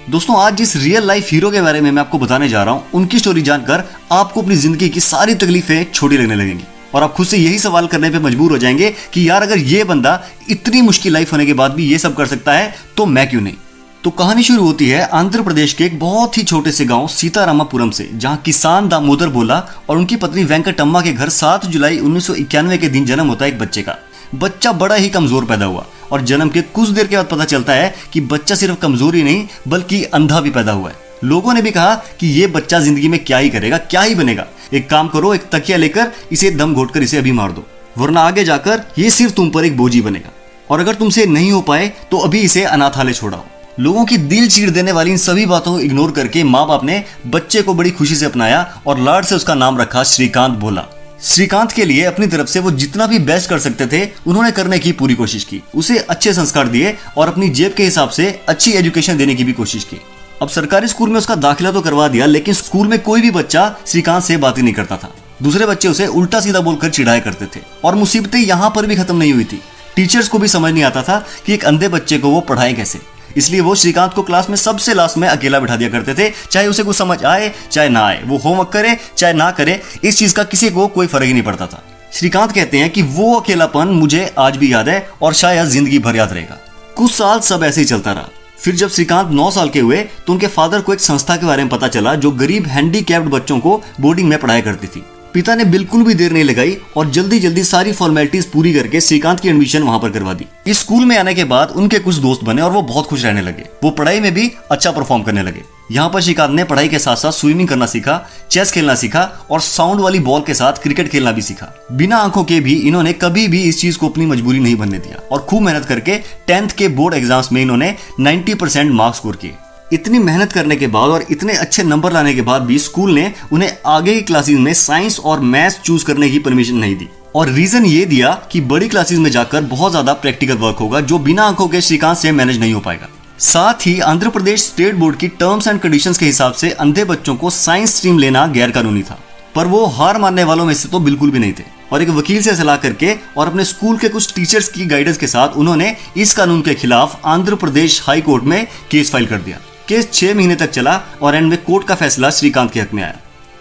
दोस्तों आज जिस रियल लाइफ हीरो के बारे में मैं आपको बताने जा रहा हूँ, उनकी स्टोरी जानकर आपको अपनी जिंदगी की सारी तकलीफें छोटी लगने लगेंगी और आप खुद से यही सवाल करने पे मजबूर हो जाएंगे कि यार अगर ये बंदा इतनी मुश्किल लाइफ होने के बाद भी ये सब कर सकता है तो मैं क्यों नहीं। तो कहानी शुरू होती है आंध्र प्रदेश के एक बहुत ही छोटे से गांव सीतारामापुरम से, जहां किसान दामोदर बोला और उनकी पत्नी वेंकटम्मा के घर 7 जुलाई 1991 के दिन जन्म होता है एक बच्चे का। बच्चा बड़ा ही कमजोर पैदा हुआ और जन्म के कुछ देर के बाद पता चलता है कि बच्चा सिर्फ कमजोर ही नहीं बल्कि अंधा भी पैदा हुआ है। लोगों ने भी कहा कि ये बच्चा जिंदगी में क्या ही करेगा, क्या ही बनेगा। एक काम करो, एक तकिया लेकर इसे दम घोटकर इसे अभी मार दो, वरना आगे जाकर ये सिर्फ तुम पर एक बोझ बनेगा और अगर तुमसे नहीं हो पाए तो अभी इसे अनाथालय छोड़ाओ। लोगों की दिल चीर देने वाली इन सभी बातों को इग्नोर करके माँ बाप ने बच्चे को बड़ी खुशी से अपनाया और लाड से उसका नाम रखा श्रीकांत भोला। श्रीकांत के लिए अपनी तरफ से वो जितना भी बेस्ट कर सकते थे उन्होंने करने की पूरी कोशिश की, उसे अच्छे संस्कार दिए और अपनी जेब के हिसाब से अच्छी एजुकेशन देने की भी कोशिश की। अब सरकारी स्कूल में उसका दाखिला तो करवा दिया, लेकिन स्कूल में कोई भी बच्चा श्रीकांत से बात ही नहीं करता था। दूसरे बच्चे उसे उल्टा सीधा बोलकर चिढ़ाया करते थे और मुसीबतें यहाँ पर भी खत्म नहीं हुई थी। टीचर्स को भी समझ नहीं आता था कि एक अंधे बच्चे को वो पढ़ाएं कैसे, इसलिए वो श्रीकांत को क्लास में सबसे लास्ट में अकेला बिठा दिया करते थे। चाहे उसे कुछ समझ आए चाहे ना आए, वो होमवर्क करे चाहे ना करे, इस चीज का किसी को कोई फर्क ही नहीं पड़ता था। श्रीकांत कहते हैं कि वो अकेलापन मुझे आज भी याद है और शायद जिंदगी भर याद रहेगा। कुछ साल सब ऐसे ही चलता रहा। फिर जब श्रीकांत 9 साल के हुए तो उनके फादर को एक संस्था के बारे में पता चला जो गरीब हैंडीकैप्ड बच्चों को बोर्डिंग में पढ़ाया करती थी। पिता ने बिल्कुल भी देर नहीं लगाई और जल्दी जल्दी सारी फॉर्मेलिटीज पूरी करके श्रीकांत की एडमिशन वहां पर करवा दी। इस स्कूल में आने के बाद उनके कुछ दोस्त बने और वो बहुत खुश रहने लगे। वो पढ़ाई में भी अच्छा परफॉर्म करने लगे। यहाँ पर श्रीकांत ने पढ़ाई के साथ साथ स्विमिंग करना सीखा, चेस खेलना सीखा और साउंड वाली बॉल के साथ क्रिकेट खेलना भी सीखा। बिना आंखों के भी इन्होंने कभी भी इस चीज को अपनी मजबूरी नहीं बनने दिया और खूब मेहनत करके 10th के बोर्ड एग्जाम्स में इन्होंने 90% मार्क्स स्कोर किए। इतनी मेहनत करने के बाद और इतने अच्छे नंबर लाने के बाद भी स्कूल ने उन्हें आगे की क्लासेस में साइंस और मैथ्स चूज करने की परमिशन नहीं दी और रीजन ये दिया कि बड़ी क्लासेस में जाकर बहुत ज्यादा प्रैक्टिकल वर्क होगा जो बिना आंखों के श्रीकांत से मैनेज नहीं हो पाएगा। साथ ही आंध्र प्रदेश स्टेट बोर्ड की टर्म्स एंड कंडीशंस के हिसाब से अंधे बच्चों को साइंस स्ट्रीम लेना गैर कानूनी था, पर वो हार मानने वालों में से तो बिल्कुल भी नहीं थे और एक वकील से सलाह करके और अपने स्कूल के कुछ टीचर्स की गाइडेंस के साथ उन्होंने इस कानून के खिलाफ आंध्र प्रदेश हाई कोर्ट में केस फाइल कर दिया। केस 6 महीने तक चला और एंड में कोर्ट का फैसला श्रीकांत के हक में आया।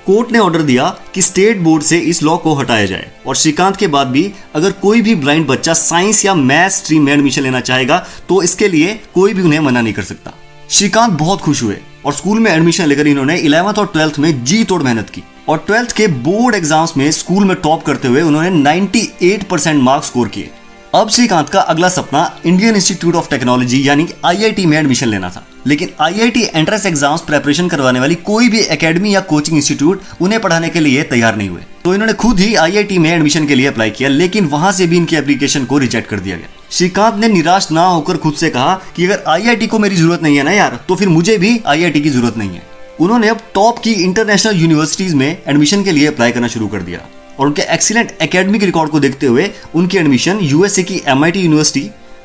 कोर्ट ने ऑर्डर दिया कि स्टेट बोर्ड से इस लॉ को हटाया जाए और श्रीकांत के बाद भी अगर कोई भी ब्लाइंड बच्चा साइंस या मैथ स्ट्रीम में एडमिशन लेना चाहेगा तो इसके लिए कोई भी उन्हें मना नहीं कर सकता। श्रीकांत बहुत खुश हुए और स्कूल में एडमिशन लेकर इन्होंने 11th और 12th में जी तोड़ मेहनत की और 12th के बोर्ड एग्जाम्स में स्कूल में टॉप करते हुए उन्होंने 98% मार्क्स स्कोर किए। अब श्रीकांत का अगला सपना इंडियन इंस्टीट्यूट ऑफ टेक्नोलॉजी यानी IIT में एडमिशन लेना था, लेकिन IIT एंट्रेंस एग्जाम्स प्रिपरेशन करवाने वाली कोई भी एकेडमी या कोचिंग इंस्टीट्यूट उन्हें पढ़ाने के लिए तैयार नहीं हुए। तो इन्होंने खुद ही IIT में एडमिशन के लिए अप्लाई किया, लेकिन वहां से भी इनकी एप्लीकेशन को रिजेक्ट कर दिया गया। श्रीकांत ने निराश ना होकर खुद से कहा कि अगर IIT को मेरी जरूरत नहीं है ना यार, तो फिर मुझे भी IIT की जरूरत नहीं है। उन्होंने अब टॉप की इंटरनेशनल यूनिवर्सिटीज में एडमिशन के लिए अप्लाई करना शुरू कर दिया और उनके एक्सीलेंट एकेडमिक रिकॉर्ड को देखते हुए उनकी एडमिशन USA की MIT यूनिवर्सिटी,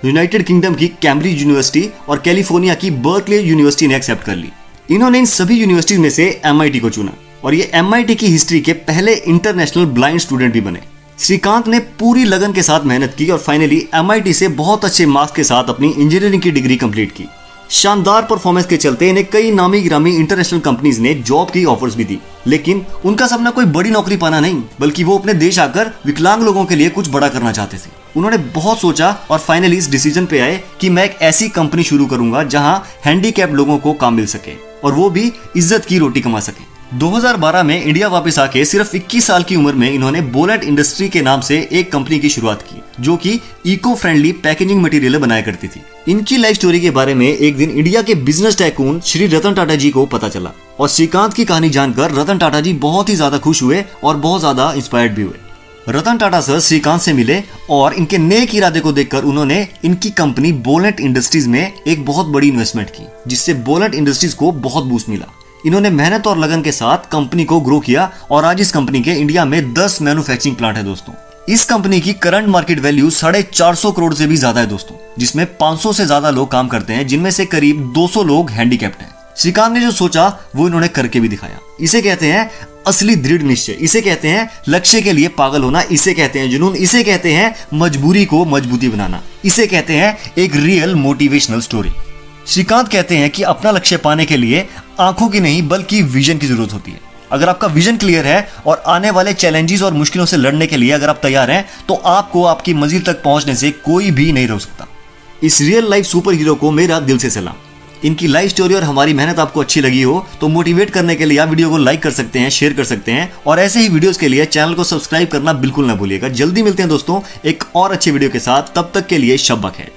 यूनाइटेड किंगडम की कैम्ब्रिज यूनिवर्सिटी और कैलिफोर्निया की बर्कले यूनिवर्सिटी ने एक्सेप्ट कर ली। इन्होंने इन सभी यूनिवर्सिटीज में से MIT को चुना और ये MIT की हिस्ट्री के पहले इंटरनेशनल ब्लाइंड स्टूडेंट भी बने। श्रीकांत ने पूरी लगन के साथ मेहनत की और फाइनली MIT से बहुत अच्छे मार्क्स के साथ अपनी इंजीनियरिंग की डिग्री कंप्लीट की। शानदार परफॉर्मेंस के चलते इन्हें कई नामी गिरामी इंटरनेशनल कंपनीज ने जॉब की ऑफर्स भी दी, लेकिन उनका सपना कोई बड़ी नौकरी पाना नहीं बल्कि वो अपने देश आकर विकलांग लोगों के लिए कुछ बड़ा करना चाहते थे। उन्होंने बहुत सोचा और फाइनली इस डिसीजन पे आए कि मैं एक ऐसी कंपनी शुरू करूंगा जहां हैंडीकैप्ड लोगों को काम मिल सके और वो भी इज्जत की रोटी कमा सके। 2012 में इंडिया वापस आके सिर्फ 21 साल की उम्र में इन्होंने बोलेट इंडस्ट्री के नाम से एक कंपनी की शुरुआत की जो कि इको फ्रेंडली पैकेजिंग मटेरियल बनाया करती थी। इनकी लाइफ स्टोरी के बारे में एक दिन इंडिया के बिजनेस टाइकून श्री रतन टाटा जी को पता चला और श्रीकांत की कहानी जानकर रतन टाटा जी बहुत ही ज्यादा खुश हुए और बहुत ज्यादा इंस्पायर्ड भी हुए। रतन टाटा सर श्रीकांत से मिले और इनके नेक इरादे को देखकर उन्होंने इनकी कंपनी बोलेट इंडस्ट्रीज में एक बहुत बड़ी इन्वेस्टमेंट की, जिससे बोलेट इंडस्ट्रीज को बहुत बूस्ट मिला। इन्होंने मेहनत और लगन के साथ कंपनी को ग्रो किया और आज इस कंपनी के इंडिया में 10 मैन्युफैक्चरिंग प्लांट है दोस्तों। इस कंपनी की करंट मार्केट वैल्यू 450 करोड़ से भी ज्यादा है दोस्तों, जिसमें 500 से ज्यादा लोग काम करते हैं, जिनमें से करीब 200 लोग हैंडीकैप्ड हैं। श्रीकांत ने जो सोचा वो इन्होंने करके भी दिखाया। इसे कहते हैं असली दृढ़ निश्चय, इसे कहते हैं लक्ष्य के लिए पागल होना, इसे कहते हैं जुनून, इसे कहते हैं मजबूरी को मजबूती बनाना, इसे कहते हैं एक रियल मोटिवेशनल स्टोरी। श्रीकांत कहते हैं कि अपना लक्ष्य पाने के लिए आंखों की नहीं बल्कि विजन की जरूरत होती है। अगर आपका विजन क्लियर है और आने वाले चैलेंजेस और मुश्किलों से लड़ने के लिए अगर आप तैयार हैं, तो आपको आपकी मंजिल तक पहुंचने से कोई भी नहीं रोक सकता। इस रियल लाइफ सुपर हीरो को मेरा दिल से सलाम। इनकी लाइफ स्टोरी और हमारी मेहनत आपको अच्छी लगी हो तो मोटिवेट करने के लिए आप वीडियो को लाइक कर सकते हैं, शेयर कर सकते हैं, और ऐसे ही वीडियोस के लिए चैनल को सब्सक्राइब करना बिल्कुल ना भूलिएगा। जल्दी मिलते हैं दोस्तों एक और अच्छे वीडियो के साथ, तब तक के लिए शब बखैर।